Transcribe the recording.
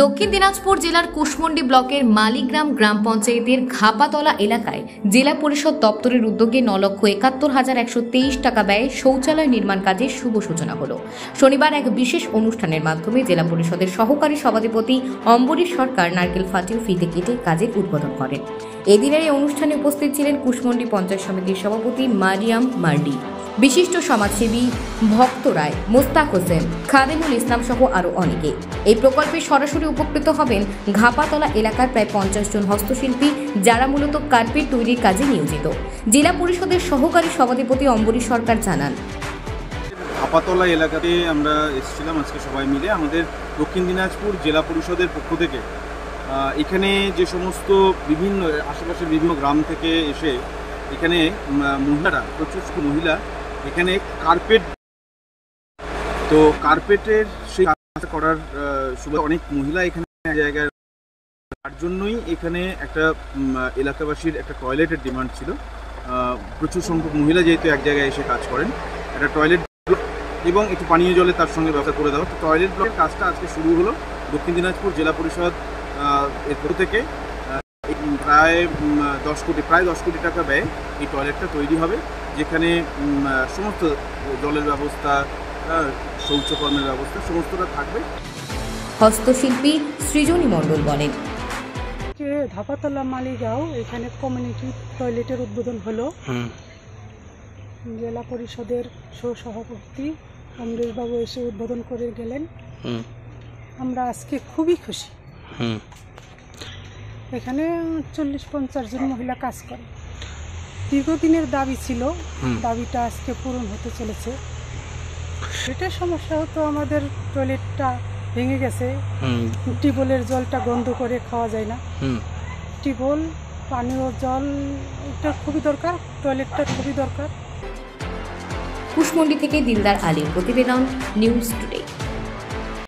দক্ষিণ দিনাজপুর জেলার কুশমন্ডি ব্লকের মালিগ্রাম গ্রাম পঞ্চায়েতের ঘাপাতলা এলাকায় জেলা পরিষদ দপ্তরের উদ্যোগে ৯,৭১,১২৩ টাকা ব্যয়ে শৌচালয় নির্মাণ কাজের শুভ সূচনা হল। শনিবার এক বিশেষ অনুষ্ঠানের মাধ্যমে জেলা পরিষদের সহকারী সভাধিপতি অম্বরীশ সরকার নারকেল ফাটিয়ে ফিতে কেটে কাজের উদ্বোধন করেন। এদিনের এই অনুষ্ঠানে উপস্থিত ছিলেন কুশমন্ডি পঞ্চায়েত সমিতির সভাপতি মারিয়াম মার্ডি, বিশিষ্ট সমাজসেবী ভক্ত রায়, মোস্তাক হোসেন, খাদেমুল ইসলাম সহ আরও অনেকে। এই প্রকল্পে সরাসরি উপকৃত হবেন ঘাপাতলা এলাকার প্রায় ৫০ জন হস্তশিল্পী, যারা মূলত কার্পেট তৈরির কাজে নিয়োজিত। জেলা পরিষদের সহকারী সভাধিপতি অম্বরীশ সরকার জানান, ঘাপাতলা এলাকাতে আমরা এসেছিলাম আজকে সবাই মিলে আমাদের দক্ষিণ দিনাজপুর জেলা পরিষদের পক্ষ থেকে। এখানে যে সমস্ত বিভিন্ন আশেপাশের বিভিন্ন গ্রাম থেকে এসে এখানে মহিলারা, প্রচুর মহিলা এখানে কার্পেটের সেই কাজ করার সুবিধা অনেক মহিলা এখানে জায়গায়, তার জন্যই এখানে একটা এলাকাবাসীর একটা টয়লেটের ডিমান্ড ছিল। প্রচুর সংখ্যক মহিলা যেহেতু এক জায়গায় এসে কাজ করেন, একটা টয়লেট এবং একটু পানীয় জলে তার সঙ্গে ব্যবস্থা করে দেওয়া। তো টয়লেট ব্লকের কাজটা আজকে শুরু হলো দক্ষিণ দিনাজপুর জেলা পরিষদ এর পক্ষ থেকে। প্রায় ১০ কোটি টাকা ব্যয়ে এই টয়লেটটা তৈরি হবে, যেখানে সমস্ত জলের ব্যবস্থা, শৌচকর্মের ব্যবস্থা সমস্তটা থাকবে। হস্তশিল্পী সৃজনী মণ্ডল বলেন, ঘাপাতলা মালিগাঁও এখানে কমিউনিটি টয়লেটের উদ্বোধন হলো। জেলা পরিষদের সহসভাপতি অমরেশবাবু এসে উদ্বোধন করে গেলেন। আমরা আজকে খুবই খুশি। এখানে ৪০-৫০ জন মহিলা কাজ করে। দীর্ঘদিনের দাবি ছিল, দাবিটা আজকে পূরণ হতে চলেছে। সেটার সমস্যা হতো আমাদের টয়লেটটা ভেঙে গেছে, টিউবওয়েলের জলটা গন্ধ করে খাওয়া যায় না। টিউবওয়েল, পানীয় জল এটা খুবই দরকার, টয়লেটটা খুবই দরকার। কুশমন্ডি থেকে দিলদার আলীর প্রতিবেদন, নিউজ টুডে।